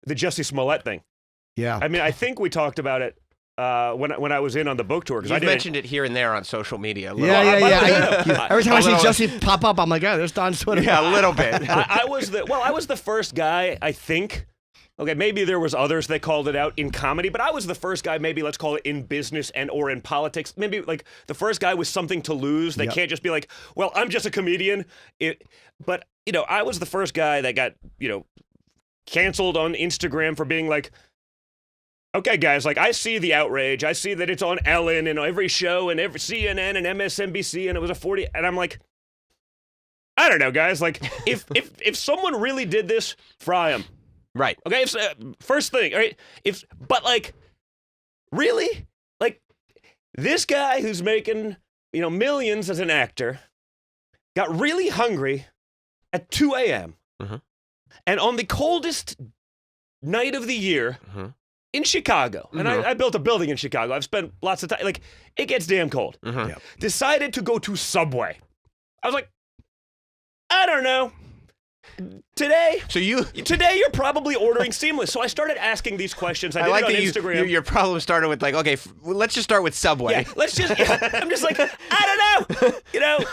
the Jussie Smollett thing. Yeah. I mean, I think we talked about it when I was in on the book tour. You've mentioned it here and there on social media. Yeah. Every time I see Jussie pop up, I'm like, oh, there's Don's Twitter. Yeah, a little bit. I was the first guy, I think. Okay, maybe there was others that called it out in comedy, but I was the first guy, maybe let's call it in business and or in politics. Maybe like the first guy with something to lose. They can't just be like, well, I'm just a comedian. But, I was the first guy that got, canceled on Instagram for being like, okay, guys, like I see the outrage. I see that it's on Ellen and every show and every CNN and MSNBC and it was a 40. And I'm like, I don't know, guys. Like if someone really did this, fry them. Right. Okay. First thing. All right. But like, really, like this guy who's making millions as an actor got really hungry at 2 a.m. Mm-hmm. and on the coldest night of the year. Mm-hmm. In Chicago, and I built a building in Chicago. I've spent lots of time. Like, it gets damn cold. Mm-hmm. Yep. Decided to go to Subway. I was like, I don't know. Today you're probably ordering seamless. So I started asking these questions. I did like it on that Instagram. Your problem started with like, okay, let's just start with Subway. Yeah, I'm just like, I don't know.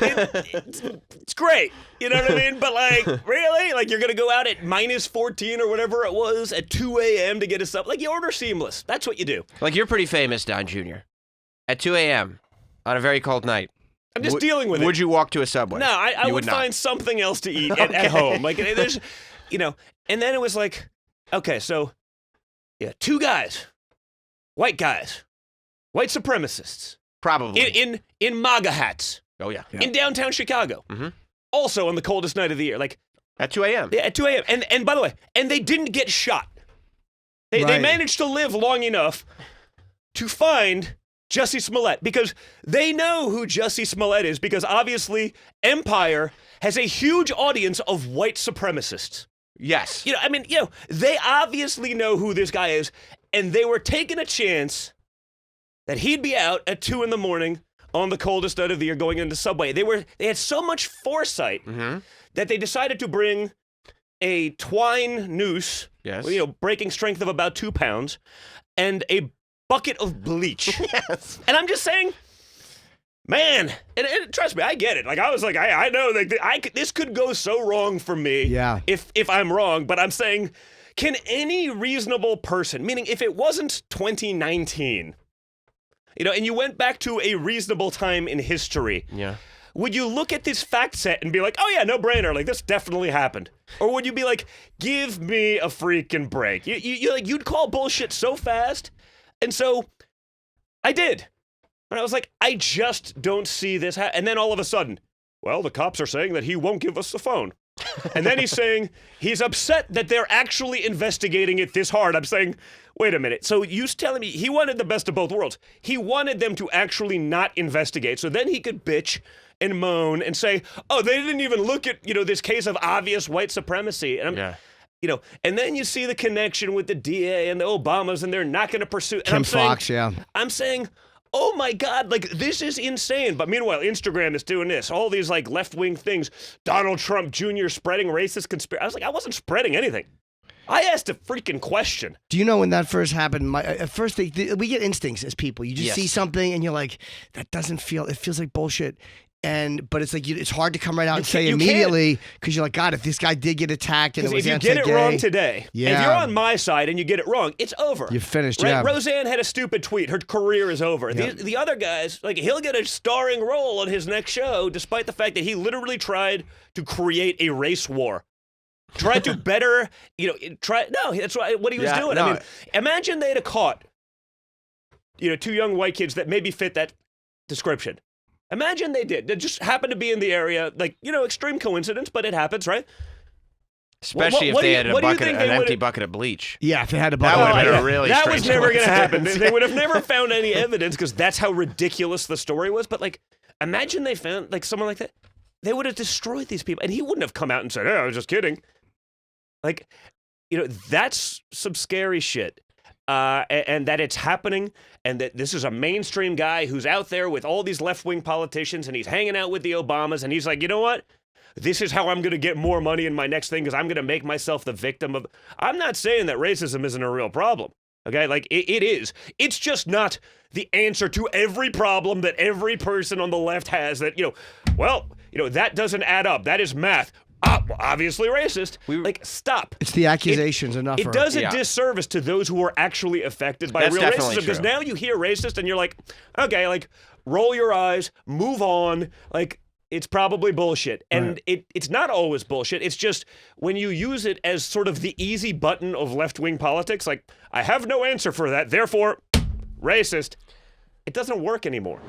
It's great. You know what I mean? But like, really? Like you're going to go out at -14 or whatever it was at 2 a.m. to get a sub? Like you order seamless. That's what you do. Like you're pretty famous, Don Jr. At 2 a.m. on a very cold night. I'm just dealing with it. Would you walk to a Subway? No, I would find something else to eat at home. Like there's, and then it was like, okay, so, yeah, two guys, white supremacists. Probably. In MAGA hats. Oh, yeah. In downtown Chicago. Mm-hmm. Also on the coldest night of the year. Like at 2 a.m. Yeah, at 2 a.m. And by the way, and they didn't get shot. They managed to live long enough to find Jussie Smollett, because they know who Jussie Smollett is, because obviously Empire has a huge audience of white supremacists. Yes. They obviously know who this guy is, and they were taking a chance that he'd be out at 2 a.m. on the coldest night of the year going into Subway. They had so much foresight that they decided to bring a twine noose, breaking strength of about 2 pounds, and a bucket of bleach. Yes. And I'm just saying, man, and trust me, I get it. Like I was like, I know, like this could go so wrong for me. Yeah. If I'm wrong, but I'm saying, can any reasonable person, meaning if it wasn't 2019, and you went back to a reasonable time in history, would you look at this fact set and be like, oh yeah, no brainer, like this definitely happened? Or would you be like, give me a freaking break? You'd call bullshit so fast. And so I did. And I was like, I just don't see this. And then all of a sudden, well, the cops are saying that he won't give us the phone. And then he's saying he's upset that they're actually investigating it this hard. I'm saying, wait a minute. So you're telling me he wanted the best of both worlds. He wanted them to actually not investigate. So then he could bitch and moan and say, oh, they didn't even look at, this case of obvious white supremacy. And and then you see the connection with the DA and the Obamas, and they're not going to pursue. Kim Fox, yeah. I'm saying, oh my God, like this is insane. But meanwhile, Instagram is doing this, all these like left-wing things. Donald Trump Jr. spreading racist conspiracy. I was like, I wasn't spreading anything. I asked a freaking question. Do you know when that first happened? At first, we get instincts as people. You just see something and you're like, that doesn't feel. It feels like bullshit. But it's like it's hard to come right out and say immediately, because you're like, God, if this guy did get attacked and it was anti-gay. If you get it wrong today, if you're on my side and you get it wrong, it's over. You're finished, right? yeah. Roseanne had a stupid tweet. Her career is over. Yeah. The other guys, like he'll get a starring role on his next show, despite the fact that he literally tried to create a race war. Tried to better, that's what he was doing. No. I mean, imagine they'd have caught, 2 young white kids that maybe fit that description. Imagine they did. They just happened to be in the area, like, extreme coincidence, but it happens, right? Especially if they had an empty bucket of bleach. Yeah, if they had a bucket. That would have been a really That strange was never going to happen. coincidence. They would have never found any evidence, because that's how ridiculous the story was. But, like, imagine they found, like, someone like that. They would have destroyed these people. And he wouldn't have come out and said, hey, I was just kidding. Like, that's some scary shit. And that it's happening, and that this is a mainstream guy who's out there with all these left-wing politicians, and he's hanging out with the Obamas, and he's like, you know what? this is how I'm going to get more money in my next thing because I'm going to make myself the victim of. I'm not saying that racism isn't a real problem. Okay, like it is. It's just not the answer to every problem that every person on the left has. That that doesn't add up. That is math. Well, obviously racist. Stop. It's the accusations enough. It does a disservice to those who are actually affected by real racism because now you hear racist and you're like, okay, like roll your eyes, move on, like. It's probably bullshit. And it's not always bullshit. It's just when you use it as sort of the easy button of left-wing politics, like, I have no answer for that, therefore, racist, it doesn't work anymore.